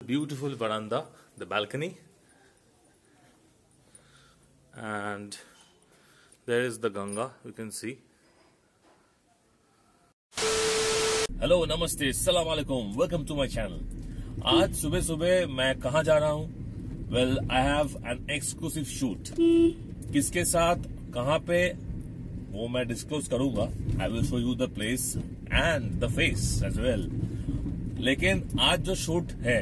Beautiful veranda, the balcony, and there is the Ganga, you can see. Hello नमस्ते अस्सलाम वालेकुम, welcome to my channel. आज सुबह सुबह मैं कहाँ जा रहा हूँ? Well, I have an exclusive shoot. किसके साथ, कहाँ पे, वो मैं डिस्क्लोज करूंगा। I will show you the place and the face as well. लेकिन आज जो शूट है,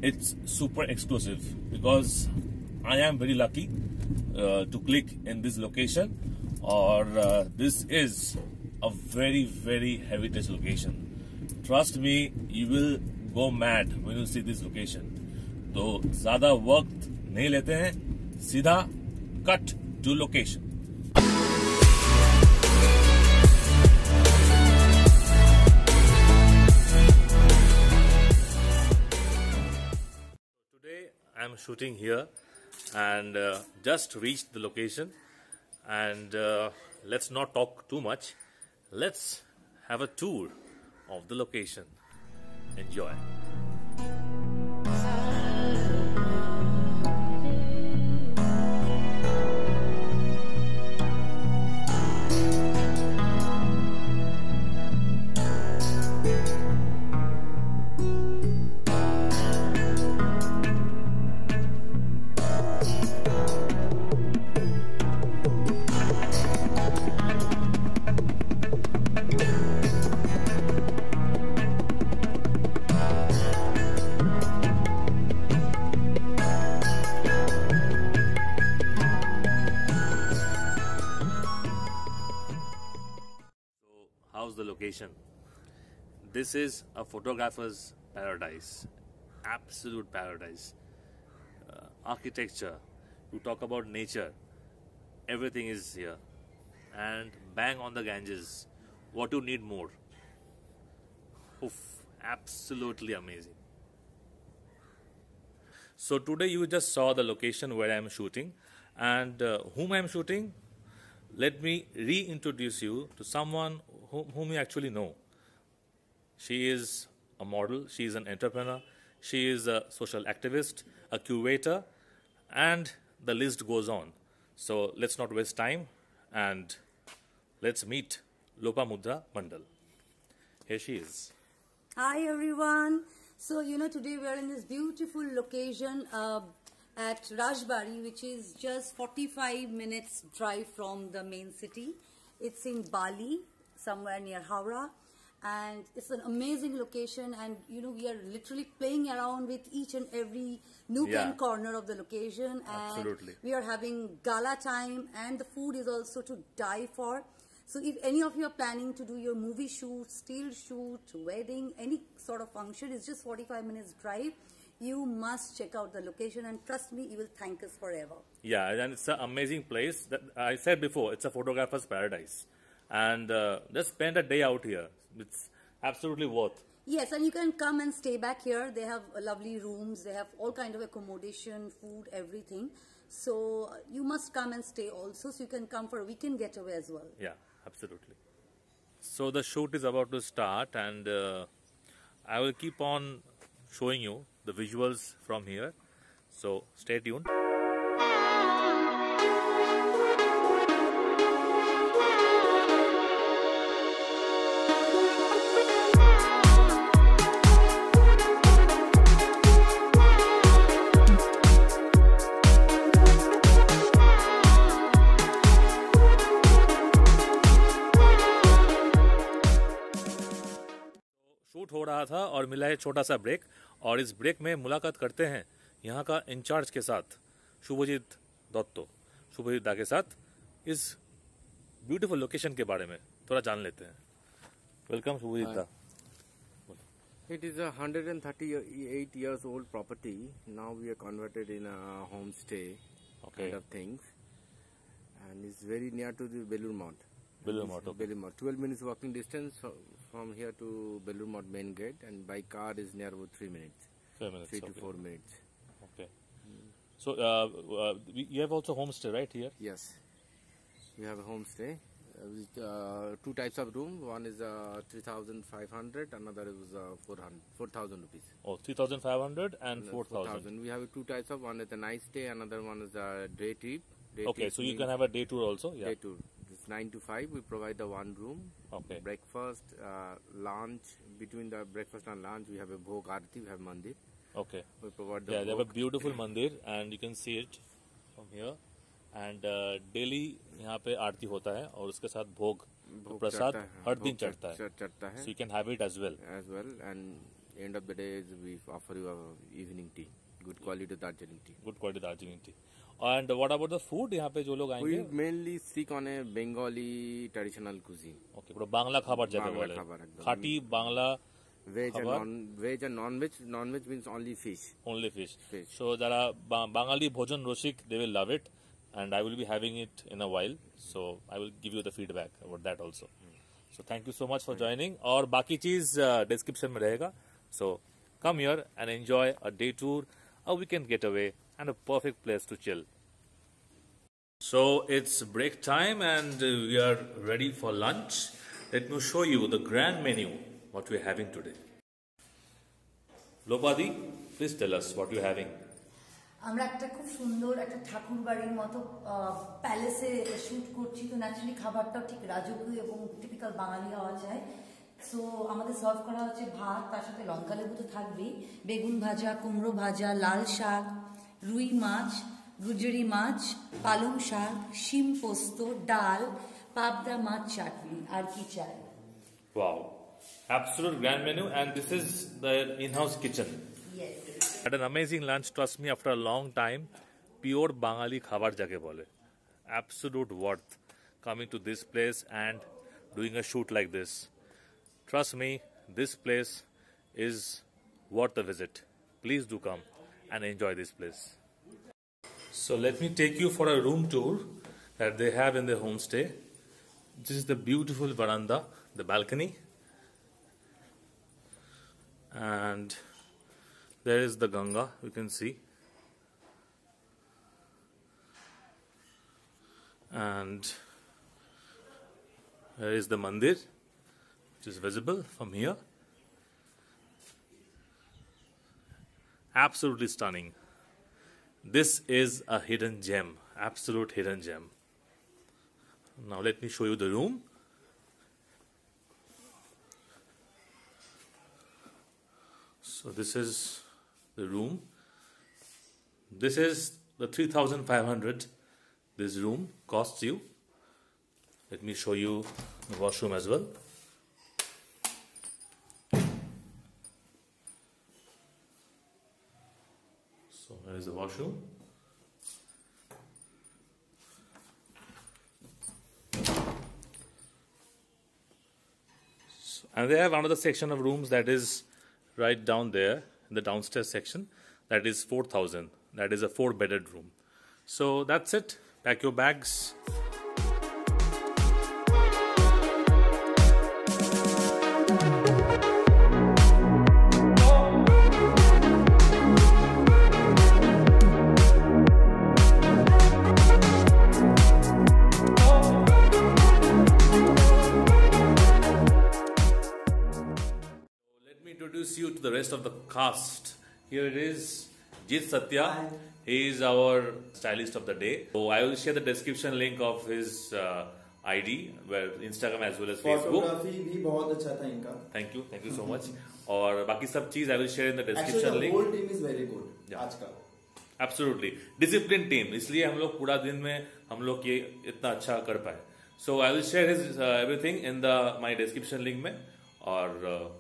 it's super exclusive because I am very lucky to click in this location, और this is a very heritage location. Trust me, you will go mad when you see this location. तो ज्यादा वक्त नहीं लेते हैं, सीधा cut to location. Today I am shooting here and just reached the location, and let's not talk too much. Let's have a tour of the location. Enjoy. How's the location? This is a photographer's paradise, absolute paradise. Architecture, you talk about nature, everything is here, and bang on the Ganges. What do you need more? Oof, absolutely amazing. So today you just saw the location where I am shooting, and whom I am shooting. Let me reintroduce you to someone whom you actually know. She is a model, she is an entrepreneur, she is a social activist, a curator, and the list goes on. So let's not waste time and let's meet Lopamudra Mandal. Here she is. Hi everyone. So today we are in this beautiful location at Rajbari, which is just 45 minutes drive from the main city. It's in Bali, somewhere near Howrah, and it's an amazing location, and we are literally playing around with each and every nook and corner of the location, and absolutely, we are having gala time, and the food is also to die for. So if any of you are planning to do your movie shoot, still shoot, wedding, any sort of function, it's just 45 minutes drive. You must check out the location, and trust me, you will thank us forever. Yeah, and it's an amazing place. That I said before, it's a photographer's paradise, and just spend a day out here. It's absolutely worth. Yes, and you can come and stay back here. They have lovely rooms. They have all kind of accommodation, food, everything. So you must come and stay also. So you can come for a weekend getaway as well. Yeah, absolutely. So the shoot is about to start, and I will keep on showing you the visuals from here. So stay tuned. Shoot हो रहा था और मिला है छोटा सा break, और इस ब्रेक में मुलाकात करते हैं यहाँ का इंचार्ज के साथ, शुभजीत दत्तो। शुभजीत दा के साथ इस ब्यूटीफुल लोकेशन के बारे में थोड़ा जान लेते हैं। वेलकम शुभजीत दा। It is a 138 years old property. Now we are converted in a homestay kind of things, and it's very near to the Belur Mount. Belur Mount, okay. Belur Mount. 12 minutes walking distance from here to Belur Mount main gate, and by car is near about 3 minutes. 3 to 4 minutes. Okay. So you have also homestay right here? Yes, we have a homestay. Two types of room. One is 3,500, another is 4,000 rupees. Oh, 3,500 and 4,000. We have two types of, one is a night stay, another one is a day trip. Okay, so you can have a day tour also. Yeah. Day tour. It's 9 to 5. We provide the one room. Okay. Breakfast, lunch. Between the breakfast and lunch, we have a Bhog Aarti, we have mandir. Okay. We provide the Yeah, they have a bhog. beautiful mandir and you can see it from here. And daily यहाँ पे आरती होता है और उसके साथ भोग भोग प्रसाद चढ़ता है, हर भोग दिन चढ़ता है. चढ़ता है. So you can have it as well. As well, and end of the day is we offer you a evening tea, good quality Darjeeling tea. Good quality Darjeeling tea. And what about the food? यहाँ पे जो लोग We आएंगे mainly seek on a Bengali traditional cuisine. okay, पूरा बांग्ला खाबार जाके बांग्ला बोले खाबार एकदम. खाटी Bangla Veg and Khabar? veg and non-veg. Non-veg means only fish. only fish. Fish. So যারা বাঙালি ভোজন রসিক they will love it and I will be having it in a while. So I will give you the feedback about that also. So thank you so much for joining. और बाकी चीज description में रहेगा. So come here and enjoy a day tour, a weekend getaway, and a perfect place to chill. So it's break time and we are ready for lunch. Let me show you the grand menu, what we're having today. Lopadi, please tell us what you're having. আমরা একটা খুব সুন্দর একটা ঠাকুর বাড়ির মতো প্যালেসে shoot করছি, তো naturally খাবারটাও ঠিক রাজকীয় এবং টিপিক্যাল বাঙালি হওয়া যায়। সো আমাদের সার্ভ করা হচ্ছে ভাত, তার সাথে লঙ্কা লেবু তো থাকবেই, বেগুন ভাজা, কুমড়ো ভাজা, লাল শাক, রুই মাছ, গুজরি মাছ, পালং শাক, শিম পোস্ত, ডাল, পাবদা মাছ চাটনি, আর কি চাই। Wow, absolute grand menu, and this is the in-house kitchen. Yes. Had an amazing lunch, trust me, after a long time. Pure Bangali khabar jake bole. Absolute worth coming to this place and doing a shoot like this. Trust me, this place is worth a visit. Please do come and enjoy this place. So let me take you for a room tour that they have in the homestay. This is the beautiful veranda, the balcony. And there is the Ganga, you can see. And there is the mandir, which is visible from here. Absolutely stunning. This is a hidden gem, absolute hidden gem. Now let me show you the room. So this is the room. This is the 3,500 this room costs you. Let me show you the washroom as well. So here is the washroom. And they have another section of rooms that is right down there in the downstairs section. That is 4,000. That is a 4-bedded room. So that's it. Pack your bags. Introduce you to the rest of the cast. Here it is, Jit Satya. Hi. He is our stylist of the day. So I will share the description link of his ID, where Instagram as well as Facebook. Photography भी बहुत अच्छा था इनका. Thank you so much. और बाकी सब चीज I will share in the description Actually, the link. whole team is very good. Yeah. आज का. Absolutely, disciplined team. इसलिए हम लोग पूरा दिन में हम लोग ये इतना अच्छा कर पाए. So I will share his everything in the my description link में. और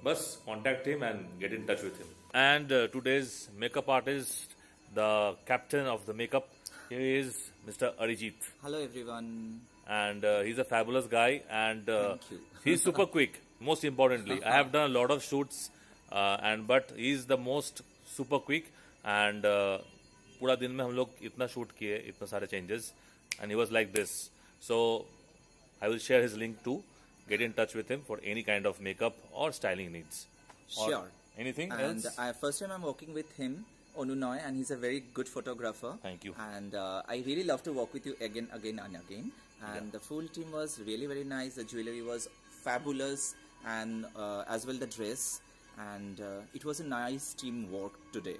बस contact him and get in touch with him. And today's makeup artist, the captain of the makeup, here is Mr. Arijit. Hello everyone. And he's a fabulous guy and Thank you. he's super quick. Most importantly, I have done a lot of shoots but he's the most super quick and पूरा दिन में हम लोग इतना shoot किए, इतना सारे changes and he was like this. So I will share his link too. Get in touch with him for any kind of makeup or styling needs. Or Sure. anything And else? first time I'm working with him, Onunoy, and he's a very good photographer. Thank you. And I really love to work with you again and again. and the full team was really very nice. The jewelry was fabulous, and as well the dress, and it was a nice teamwork today.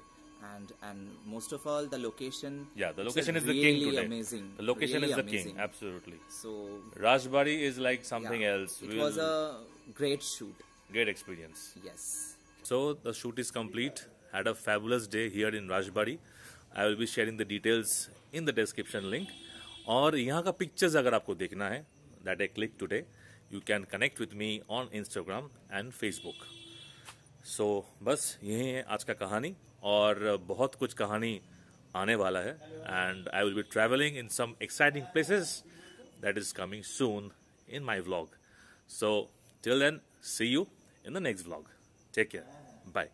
And most of all, the location. Yeah, the it's location is the really king today. Amazing. The location really is the amazing. king, absolutely. So Rajbari is like something yeah, else. It was a great shoot. great experience. Yes. So the shoot is complete. Had a fabulous day here in Rajbari. I will be sharing the details in the description link. और यहाँ का pictures अगर आपको देखना है, that I click today, you can connect with me on Instagram and Facebook. So बस यही है आज का कहानी और बहुत कुछ कहानी आने वाला है. And I will be traveling in some exciting places that is coming soon in my vlog. So till then, see you in the next vlog. Take care. Bye.